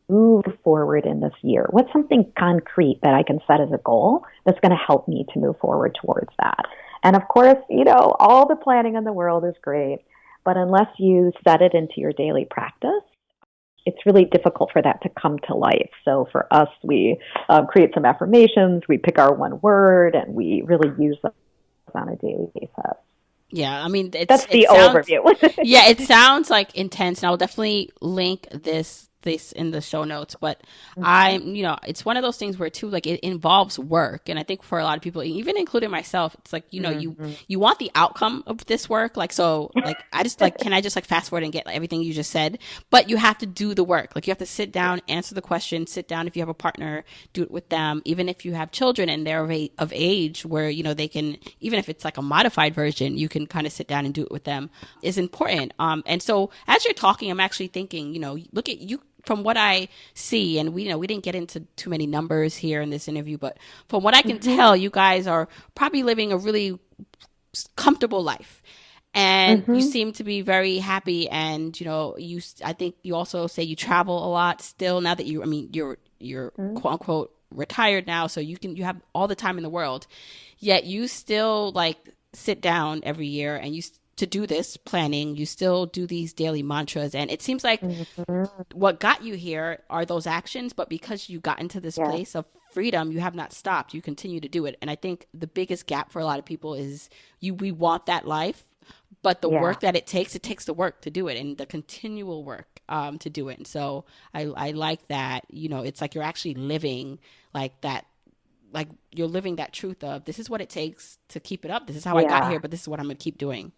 move forward in this year? What's something concrete that I can set as a goal that's going to help me to move forward towards that? And of course, all the planning in the world is great, but unless you set it into your daily practice, it's really difficult for that to come to life. So for us, we create some affirmations, we pick our one word, and we really use them on a daily basis. Yeah, I mean, that's the overview. Yeah, it sounds like intense, and I'll definitely link this in the show notes. But it's one of those things where too, like, it involves work, and I think for a lot of people, even including myself, it's like you want the outcome of this work, like, so like I just like can I just like fast forward and get everything you just said, but you have to do the work. Like, you have to sit down, answer the question, sit down. If you have a partner, do it with them. Even if you have children and they're of age where they can, even if it's like a modified version, you can kind of sit down and do it with them, is important. And so as you're talking, I'm actually thinking, look at you. From what I see, and we didn't get into too many numbers here in this interview, but from what I can tell, you guys are probably living a really comfortable life, and you seem to be very happy. And I think you also say you travel a lot still. Now that you're quote unquote retired now, so you have all the time in the world. Yet you still like sit down every year and to do this planning, you still do these daily mantras. And it seems like what got you here are those actions, but because you got into this place of freedom, you have not stopped. You continue to do it. And I think the biggest gap for a lot of people is we want that life, but the work that it takes the work to do it, and the continual work to do it. And so I like that, it's like you're actually living like that. Like, you're living that truth of, this is what it takes to keep it up. This is how I got here, but this is what I'm going to keep doing.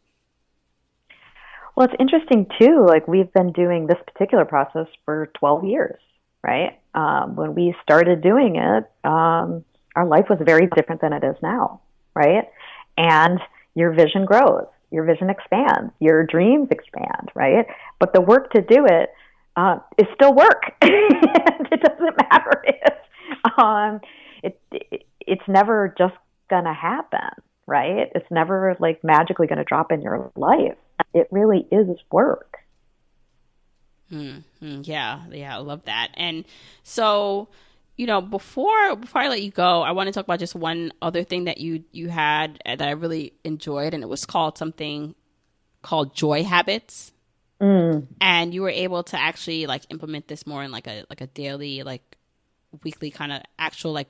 Well, it's interesting too. Like we've been doing this particular process for 12 years, right? When we started doing it, our life was very different than it is now, right? And your vision grows, your vision expands, your dreams expand, right? But the work to do it is still work. It doesn't matter if it's never just gonna happen, right? It's never like magically gonna drop in your life. It really is work. Yeah, I love that. And so, before I let you go, I want to talk about just one other thing that you had that I really enjoyed, and it was something called joy habits. And you were able to actually like implement this more in like a daily, like weekly kind of actual like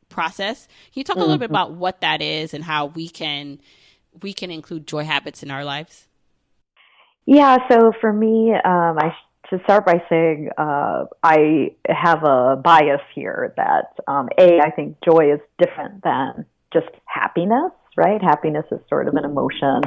process. Can you talk a little bit about what that is and how we can include joy habits in our lives? Yeah, so for me, I should start by saying I have a bias here that I think joy is different than just happiness, right? Happiness is sort of an emotion.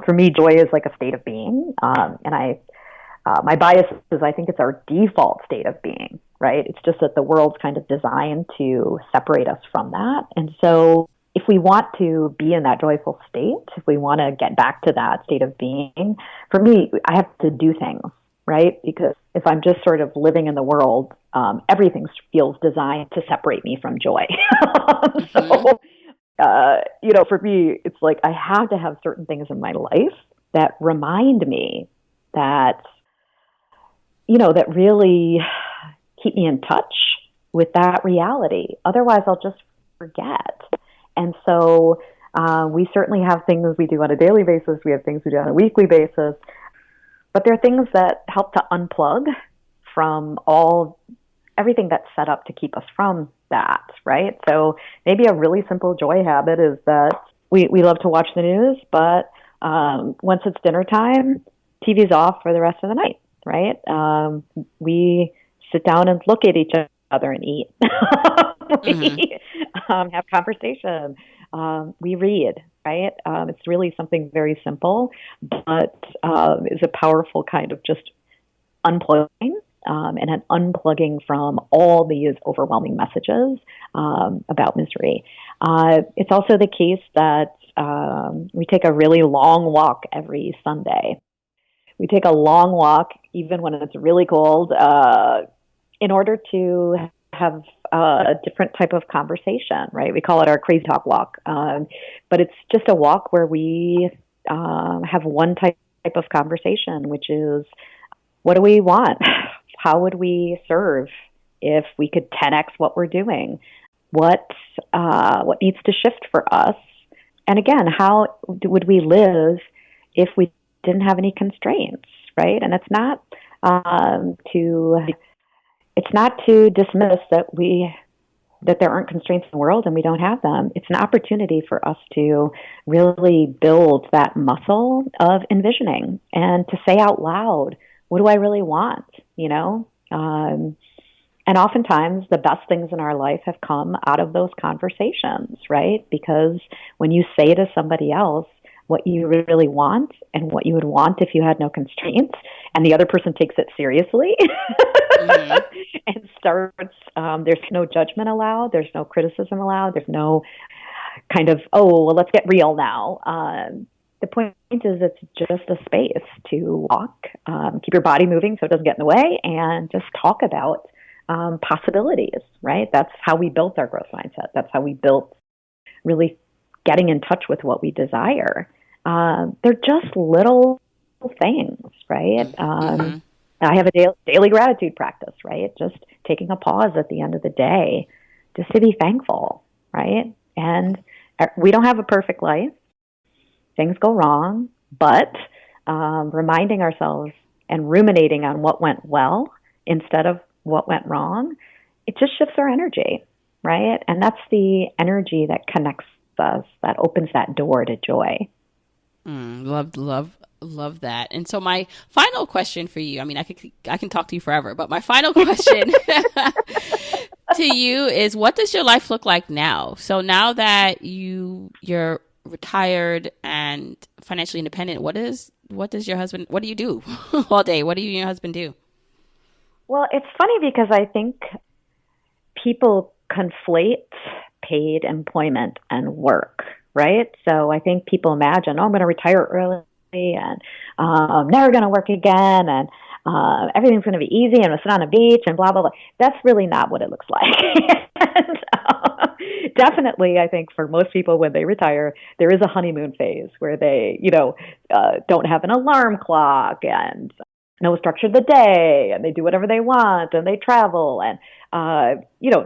For me, joy is like a state of being, and my bias is I think it's our default state of being, right? It's just that the world's kind of designed to separate us from that, and so if we want to be in that joyful state, if we want to get back to that state of being, for me, I have to do things, right? Because if I'm just sort of living in the world, everything feels designed to separate me from joy. So, for me, it's like I have to have certain things in my life that remind me that, that really keep me in touch with that reality. Otherwise, I'll just forget. And so we certainly have things we do on a daily basis. We have things we do on a weekly basis. But there are things that help to unplug from everything that's set up to keep us from that, right? So maybe a really simple joy habit is that we love to watch the news, but once it's dinner time, TV's off for the rest of the night, right? We sit down and look at each other and eat. We have conversation. We read, right? It's really something very simple, but is a powerful kind of just unplugging and an unplugging from all these overwhelming messages about misery. It's also the case that we take a really long walk every Sunday. We take a long walk, even when it's really cold, in order to have a different type of conversation, right? We call it our crazy talk walk. But it's just a walk where we have one type of conversation, which is, what do we want? How would we serve if we could 10x what we're doing? What needs to shift for us? And again, how would we live if we didn't have any constraints, right? And it's not to dismiss that there aren't constraints in the world and we don't have them. It's an opportunity for us to really build that muscle of envisioning and to say out loud, what do I really want? And oftentimes the best things in our life have come out of those conversations, right? Because when you say to somebody else what you really want and what you would want if you had no constraints, and the other person takes it seriously and starts, there's no judgment allowed, there's no criticism allowed, there's no kind of, let's get real now. The point is it's just a space to walk, keep your body moving so it doesn't get in the way, and just talk about possibilities, right? That's how we built our growth mindset. That's how we built really getting in touch with what we desire. They're just little things, right? I have a daily gratitude practice, right? Just taking a pause at the end of the day just to be thankful, right? And we don't have a perfect life. Things go wrong, but reminding ourselves and ruminating on what went well instead of what went wrong, it just shifts our energy, right? And that's the energy that connects us, that opens that door to joy. Love that. And so my final question for you, I mean, I can talk to you forever, but my final question to you is, what does your life look like now? So now that you're retired and and financially independent, what does your husband, what do you do all day? What do you and your husband do? Well, it's funny because I think people conflate paid employment and work, right? So I think people imagine, oh, I'm going to retire early and I'm never going to work again, and everything's going to be easy and we'll sit on a beach and blah, blah, blah. That's really not what it looks like. And, definitely, I think for most people when they retire, there is a honeymoon phase where they, don't have an alarm clock and no structure of the day, and they do whatever they want, and they travel. And,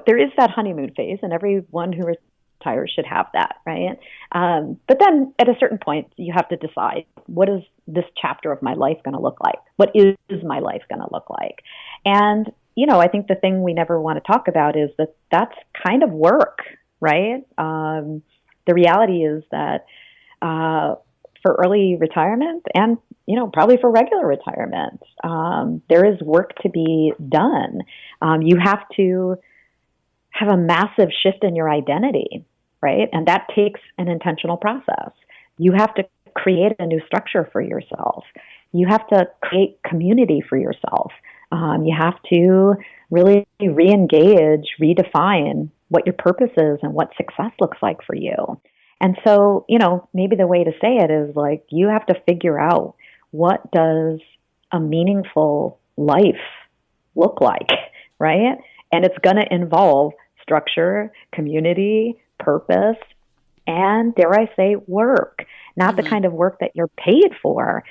there is that honeymoon phase, and everyone who retires should have that, right? But then at a certain point, you have to decide, what is this chapter of my life going to look like? What is my life going to look like? And, I think the thing we never want to talk about is that that's kind of work, right? The reality is that for early retirement and, probably for regular retirement, there is work to be done. You have to have a massive shift in your identity, right? And that takes an intentional process. You have to create a new structure for yourself. You have to create community for yourself. You have to really re-engage, redefine what your purpose is and what success looks like for you. And so, maybe the way to say it is like, you have to figure out, what does a meaningful life look like, right? And it's going to involve structure, community, purpose, and dare I say, work. Not the kind of work that you're paid for,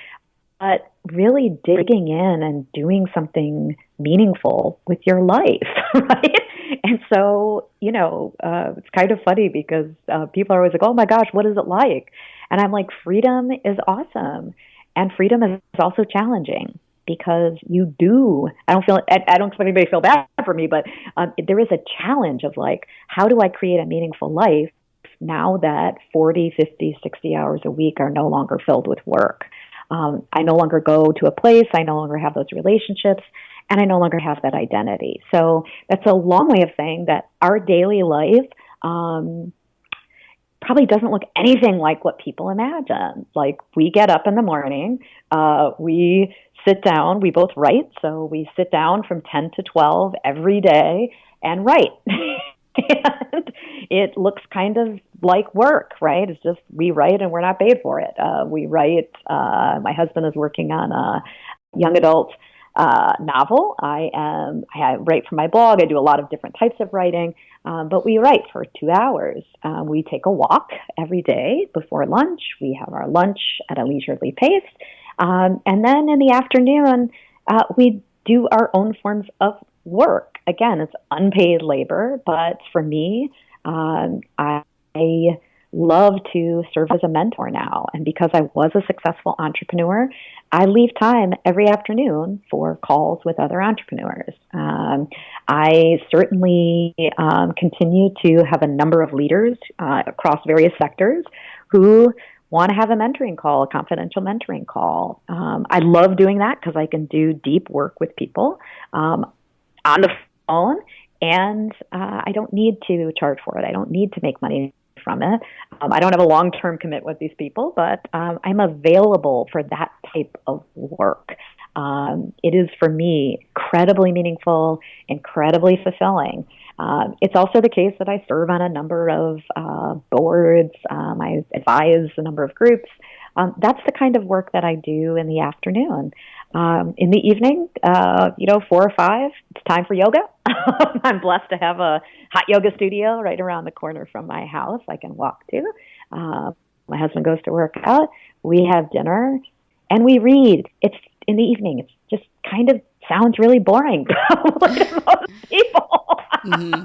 but really digging in and doing something meaningful with your life, right? And so, it's kind of funny because people are always like, oh my gosh, what is it like? And I'm like, freedom is awesome. And freedom is also challenging because I don't expect anybody to feel bad for me, but there is a challenge of like, how do I create a meaningful life now that 40, 50, 60 hours a week are no longer filled with work? I no longer go to a place, I no longer have those relationships, and I no longer have that identity. So that's a long way of saying that our daily life probably doesn't look anything like what people imagine. Like, we get up in the morning, we sit down, we both write, so we sit down from 10 to 12 every day and write. And it looks kind of like work, right? It's just, we write and we're not paid for it. We write, my husband is working on a young adult novel. I write for my blog. I do a lot of different types of writing, but we write for 2 hours. We take a walk every day before lunch. We have our lunch at a leisurely pace. And then in the afternoon, we do our own forms of work. Again, it's unpaid labor, but for me, I love to serve as a mentor now. And because I was a successful entrepreneur, I leave time every afternoon for calls with other entrepreneurs. I certainly continue to have a number of leaders across various sectors who want to have a mentoring call, a confidential mentoring call. I love doing that because I can do deep work with people on the phone, and I don't need to charge for it. I don't need to make money from it. I don't have a long-term commitment with these people, but I'm available for that type of work. It is, for me, incredibly meaningful, incredibly fulfilling. It's also the case that I serve on a number of boards. I advise a number of groups. That's the kind of work that I do in the afternoon. In the evening, 4 or 5, it's time for yoga. I'm blessed to have a hot yoga studio right around the corner from my house I can walk to. My husband goes to work out. We have dinner, and we read. It's in the evening. It's just kind of sounds really boring probably to most people. Mm-hmm.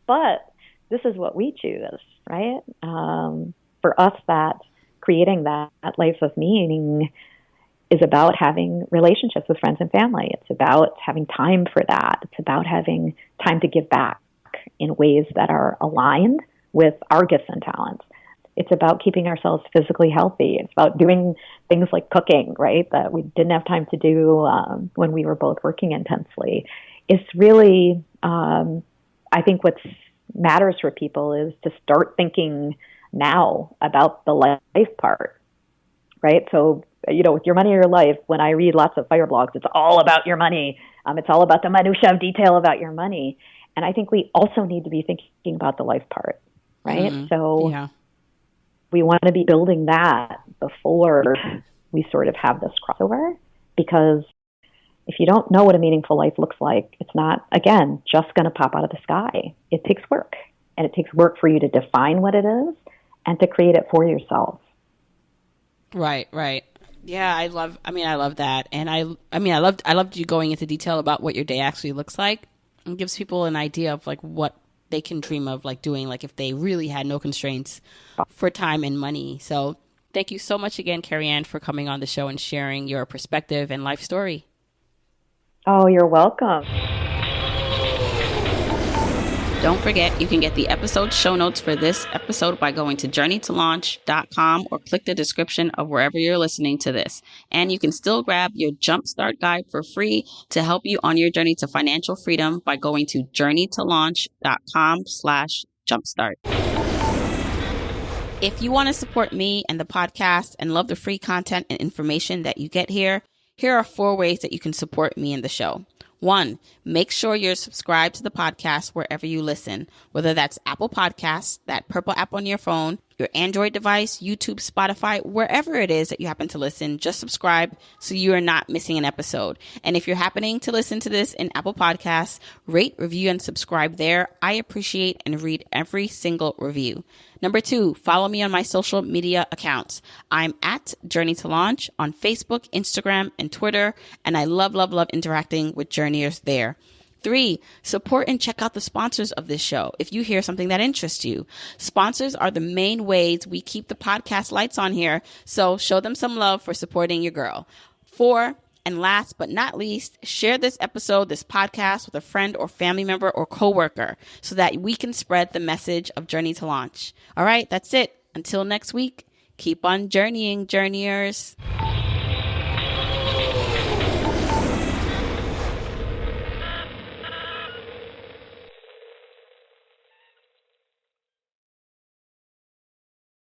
But this is what we choose, right? For us, that creating that life of meaning is about having relationships with friends and family. It's about having time for that. It's about having time to give back in ways that are aligned with our gifts and talents. It's about keeping ourselves physically healthy. It's about doing things like cooking, right, that we didn't have time to do when we were both working intensely. It's really, I think what matters for people is to start thinking now about the life part, right? So, with your money or your life, when I read lots of FIRE blogs, it's all about your money. It's all about the minutiae of detail about your money. And I think we also need to be thinking about the life part, right? So we want to be building that before we sort of have this crossover, because if you don't know what a meaningful life looks like, it's not, again, just going to pop out of the sky. It takes work, and it takes work for you to define what it is and to create it for yourself. Right. Yeah, I love that. And I loved you going into detail about what your day actually looks like. It gives people an idea of like what they can dream of like doing, like if they really had no constraints for time and money. So thank you so much again, Kerry Ann, for coming on the show and sharing your perspective and life story. Oh, you're welcome. Don't forget, you can get the episode show notes for this episode by going to journeytolaunch.com or click the description of wherever you're listening to this. And you can still grab your Jumpstart guide for free to help you on your journey to financial freedom by going to journeytolaunch.com/jumpstart. If you want to support me and the podcast and love the free content and information that you get here are 4 ways that you can support me and the show. 1, make sure you're subscribed to the podcast wherever you listen, whether that's Apple Podcasts, that purple app on your phone, your Android device, YouTube, Spotify, wherever it is that you happen to listen, just subscribe so you are not missing an episode. And if you're happening to listen to this in Apple Podcasts, rate, review, and subscribe there. I appreciate and read every single review. Number 2, follow me on my social media accounts. I'm at Journey to Launch on Facebook, Instagram, and Twitter, and I love interacting with journeyers there. 3, support and check out the sponsors of this show if you hear something that interests you. Sponsors are the main ways we keep the podcast lights on here, so show them some love for supporting your girl. 4, and last but not least, share this episode, this podcast with a friend or family member or coworker so that we can spread the message of Journey to Launch. All right, that's it. Until next week, keep on journeying, journeyers.